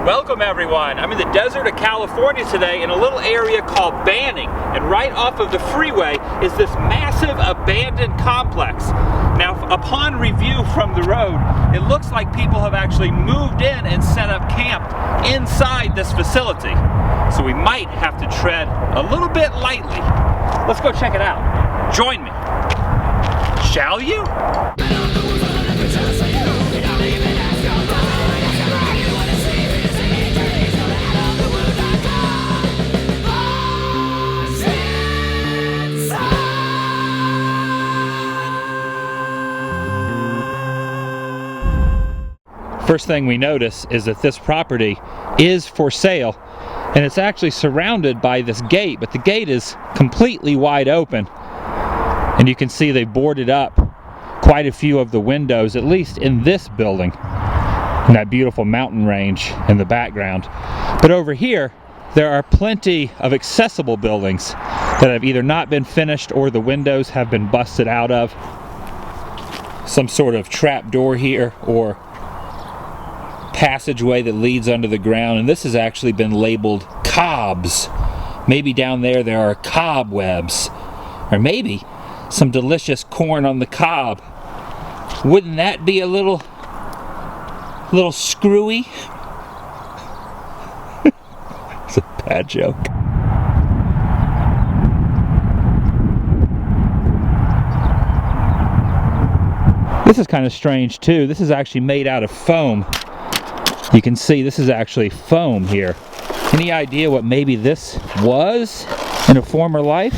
Welcome everyone. I'm in the desert of California today in a little area called Banning, and right off of the freeway is this massive abandoned complex. Now, upon review from the road, it looks like people have actually moved in and set up camp inside this facility. So we might have to tread a little bit lightly. Let's go check it out. Join me. Shall you? First thing we notice is that this property is for sale, and it's actually surrounded by this gate, but the gate is completely wide open, and you can see they boarded up quite a few of the windows, at least in this building, and that beautiful mountain range in the background. But over here there are plenty of accessible buildings that have either not been finished or the windows have been busted out of. Some sort of trap door here or passageway that leads under the ground, and this has actually been labeled cobs. Maybe down there are cobwebs, or maybe some delicious corn on the cob. Wouldn't that be a little screwy? It's a bad joke. This is kind of strange too. This is actually made out of foam. You can see this is actually foam here. Any idea what maybe this was in a former life?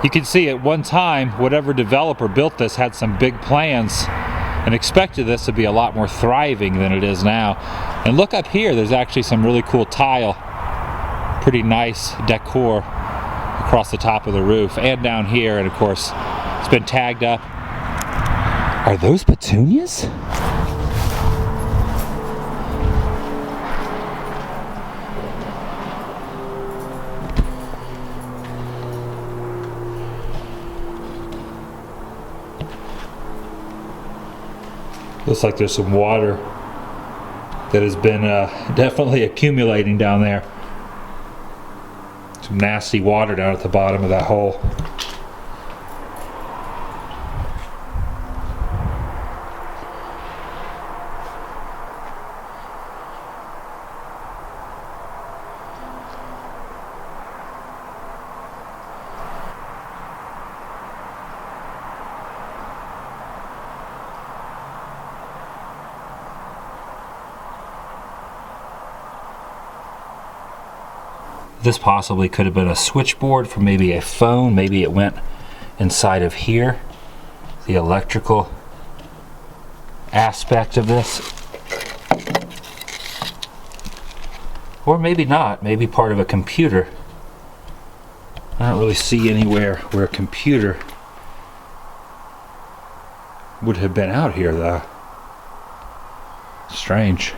You can see at one time, whatever developer built this had some big plans and expected this to be a lot more thriving than it is now. And look up here, there's actually some really cool tile, pretty nice decor across the top of the roof and down here, and of course it's been tagged up. Are those petunias? Looks like there's some water that has been definitely accumulating down there. Some nasty water down at the bottom of that hole. This possibly could have been a switchboard for maybe a phone. Maybe it went inside of here. The electrical aspect of this. Or maybe not. Maybe part of a computer. I don't really see anywhere where a computer would have been out here though. Strange.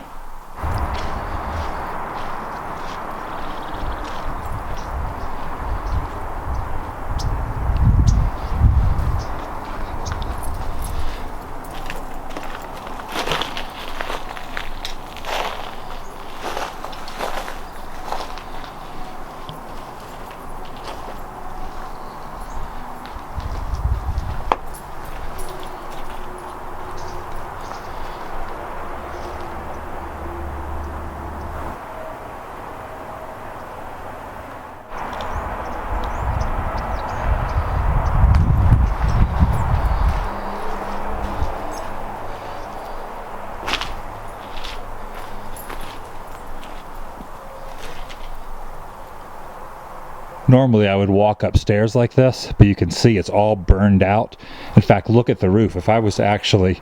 Normally I would walk upstairs like this, but you can see it's all burned out. In fact, look at the roof. If I was to actually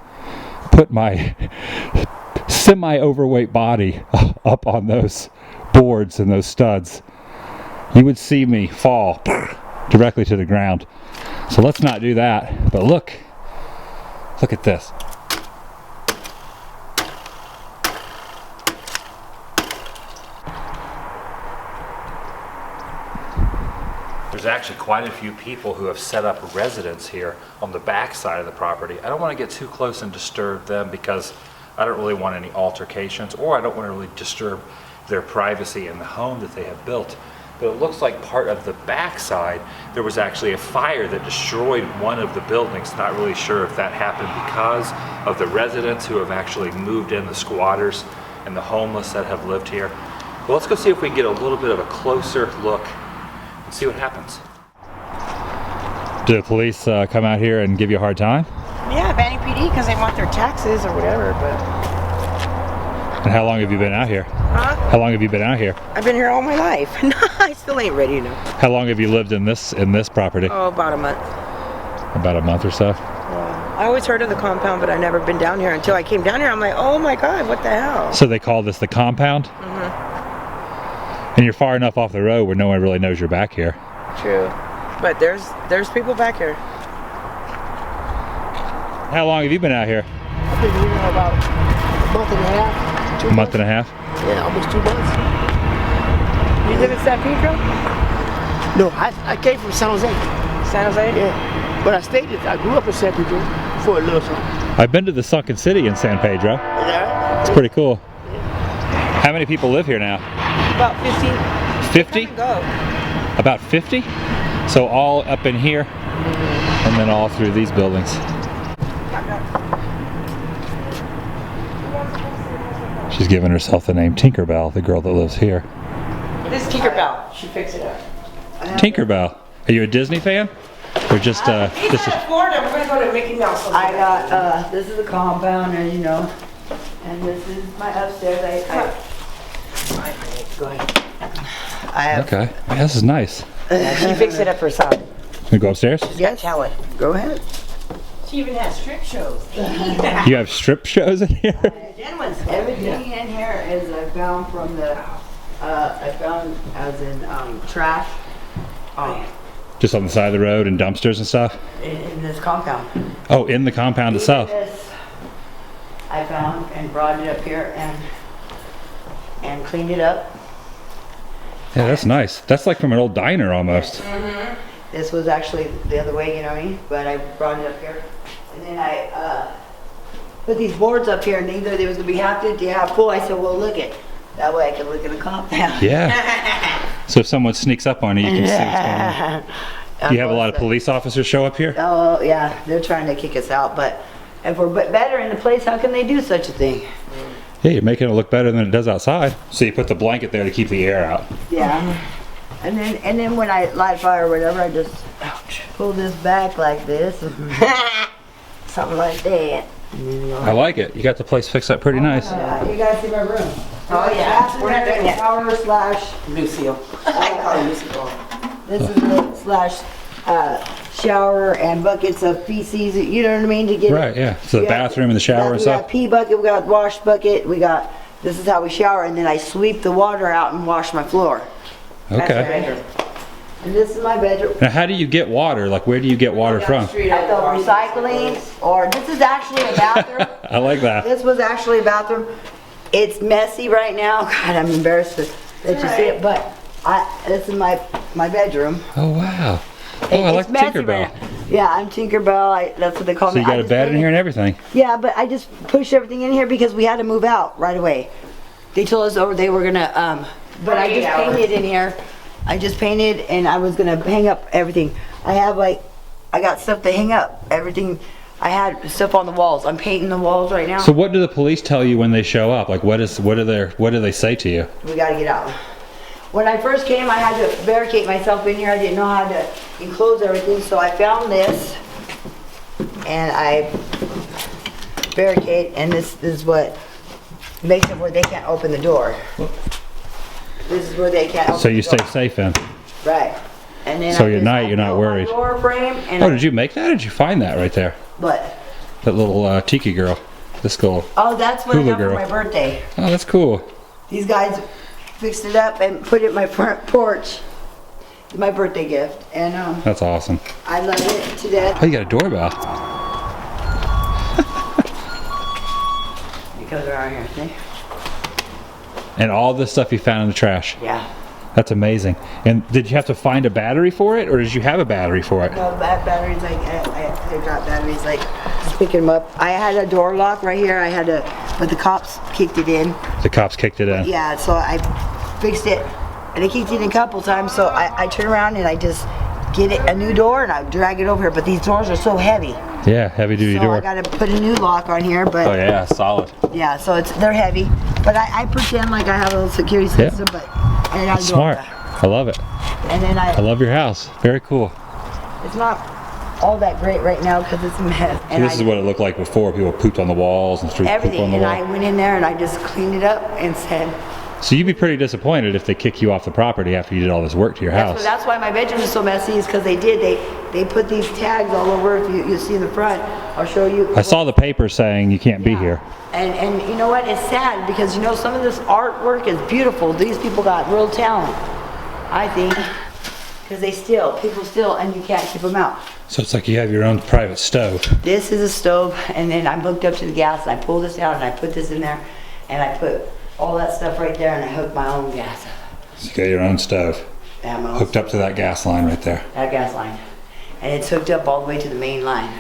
put my semi-overweight body up on those boards and those studs, you would see me fall directly to the ground. So let's not do that. But look at this. there's actually quite a few people who have set up residence here on the back side of the property. I don't want to get too close and disturb them because I don't really want any altercations, or I don't want to really disturb their privacy in the home that they have built. But it looks like part of the back side, there was actually a fire that destroyed one of the buildings. Not really sure if that happened because of the residents who have actually moved in, the squatters and the homeless that have lived here. Well, let's go see if we can get a little bit of a closer look and see what happens. Do the police come out here and give you a hard time? Yeah, Banning PD, because they want their taxes or whatever, but... And how long have you been out here? Huh? How long have you been out here? I've been here all my life. No, I still ain't ready, you know. How long have you lived in this property? Oh, about a month. About a month or so? Yeah. I always heard of the compound, but I never been down here until I came down here. I'm like, oh my God, what the hell? So they call this the compound? Mm-hmm. And you're far enough off the road where no one really knows you're back here. True. But there's people back here. How long have you been out here? I've been here about a month and a half. 2 A month months. and a half? Yeah, almost 2 months. You live in San Pedro? No, I came from San Jose. San Jose? Yeah, but I grew up in San Pedro for a little time. I've been to the Sunken City in San Pedro. Yeah. It's pretty cool. How many people live here now? About 50. 50? Go. About 50? So all up in here and then all through these buildings. She's given herself the name Tinkerbell, the girl that lives here. This is Tinkerbell. She fixed it up. Tinkerbell. Are you a Disney fan? Or just He's out of Florida. We're going to go to Mickey Mouse. I got, this is the compound, as you know, and this is my upstairs. Go ahead. I have. Okay. Yeah, this is nice. She fixed it up herself. Can we go upstairs? Yes. Tell it. Go ahead. She even has strip shows. You have strip shows in here? Gentlemen's. Everything in here is I found from the, I found as in trash Just on the side of the road and dumpsters and stuff? in this compound. Oh, in the compound itself? This I found and brought it up here and cleaned it up. Yeah, that's nice. That's like from an old diner almost. This was actually the other way, you know what I mean? But I brought it up here. And then I put these boards up here, and either they was going to be half empty, half full. I said, well, look it. That way I can look in the compound. Yeah. So if someone sneaks up on you, you can see what's going on. Do you have a lot of police officers show up here? Oh, yeah. They're trying to kick us out. But if we're better in the place, how can they do such a thing? Yeah, you're making it look better than it does outside. So you put the blanket there to keep the air out. Yeah. And then when I light fire or whatever, I just pull this back like this. Something like that. I like it. You got the place fixed up pretty nice. You guys see my room? Oh yeah. We're not doing it. Shower slash. Lucille. I call her Lucille. This is the slash shower and buckets of feces. You know what I mean? To get Right, yeah. So the bathroom and the shower and We got stuff? pee bucket. We got wash bucket. We got. This is how we shower, and then I sweep the water out and wash my floor. Okay. And this is my bedroom. Now how do you get water? Like where do you get water from? At the recycling, or this is actually a bathroom. I like that. This was actually a bathroom. It's messy right now. God, I'm embarrassed that you see it, but this is my bedroom. Oh wow. Oh, I like It's messy Tinkerbell. right now. Yeah, I'm Tinkerbell. That's what they call So me. you got a bed in here and everything? Yeah, but I just pushed everything in here because we had to move out right away. They told us they were gonna, but I just painted in here. I just painted and I was gonna hang up everything. I got stuff to hang up, everything. I had stuff on the walls. I'm painting the walls right now. So what do the police tell you when they show up? Like what do they say to you? We gotta get out. When I first came, I had to barricade myself in here. I didn't know how to enclose everything, so I found this and I barricade, and this is what makes it where they can't open the door. This is where they can't open So you the door. stay safe in. Right. And then So I at just- night I you're not built my worried. door frame and Oh, did you make that or did you find that right there? What? That little tiki girl. This girl. Oh, that's what I Hula got for girl. my birthday. Oh, that's cool. These guys fixed it up and put it in my front porch. It's my birthday gift, and That's awesome. I love it to death. Oh, you got a doorbell. Because around here, see? And all this stuff you found in the trash. Yeah. That's amazing. And did you have to find a battery for it, or did you have a battery for it? No, batteries, like, I got batteries, like, just picking them up. I had a door lock right here, but the cops kicked it in. The cops kicked it in? Yeah, so I fixed it, and they kicked it in a couple times, so I turn around and I just get it a new door and I drag it over here, but these doors are so heavy. Yeah, heavy duty door. I gotta put a new lock on here, but. Oh yeah, solid. Yeah, so they're heavy, but I pretend like I have a little security system, but. And I smart. I love it. And then I love your house. Very cool. It's not all that great right now because it's a mess. So this is what it looked like before. People pooped on the walls and threw poop on the wall. Everything, and I went in there and I just cleaned it up and said. So you'd be pretty disappointed if they kick you off the property after you did all this work to your house. That's why my bedroom is so messy, is because they put these tags all over. If you see in the front, I'll show you. I saw the paper saying you can't be here. And you know what? It's sad because you know some of this artwork is beautiful. These people got real talent, I think, because people steal, and you can't keep them out. So it's like you have your own private stove. This is a stove, and then I'm hooked up to the gas, and I pull this out, and I put this in there, and I put all that stuff right there, and I hook my own gas up. So you got your own stove. Yeah, my own hooked up to that gas line right there. That gas line. And it's hooked up all the way to the main line.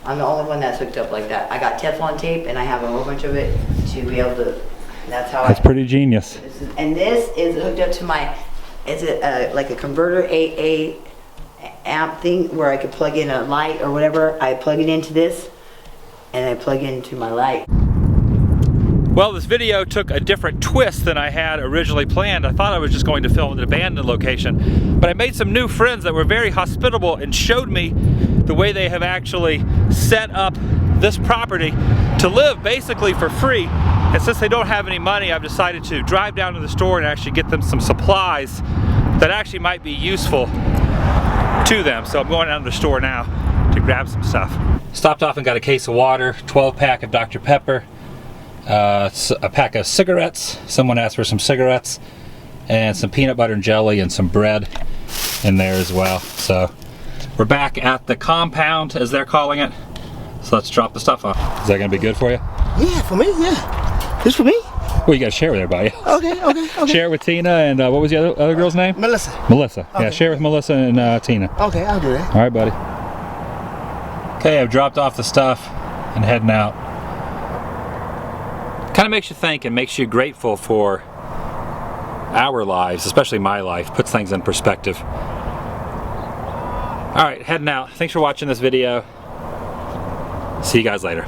I'm the only one that's hooked up like that. I got Teflon tape, and I have a whole bunch of it to be able to, that's pretty genius. And this is hooked up to my, like a converter AA amp thing where I could plug in a light or whatever. I plug it into this, and I plug it into my light. Well, this video took a different twist than I had originally planned. I thought I was just going to film an abandoned location, but I made some new friends that were very hospitable and showed me the way they have actually set up this property to live basically for free. And since they don't have any money, I've decided to drive down to the store and actually get them some supplies that actually might be useful to them. So I'm going down to the store now to grab some stuff. Stopped off and got a case of water, 12-pack of Dr. Pepper, a pack of cigarettes. Someone asked for some cigarettes, and some peanut butter and jelly and some bread in there as well. So we're back at the compound, as they're calling it. So let's drop the stuff off. Is that gonna be good for you? Yeah, for me, yeah. This for me? Well, you gotta share with everybody. Okay. Share with Tina and what was the other girl's name? Melissa. Melissa. Okay. Yeah, share with Melissa and Tina. Okay, I'll do that. All right, buddy. Okay, I've dropped off the stuff and heading out. Kind of makes you think and makes you grateful for our lives, especially my life. Puts things in perspective. All right, heading out. Thanks for watching this video. See you guys later.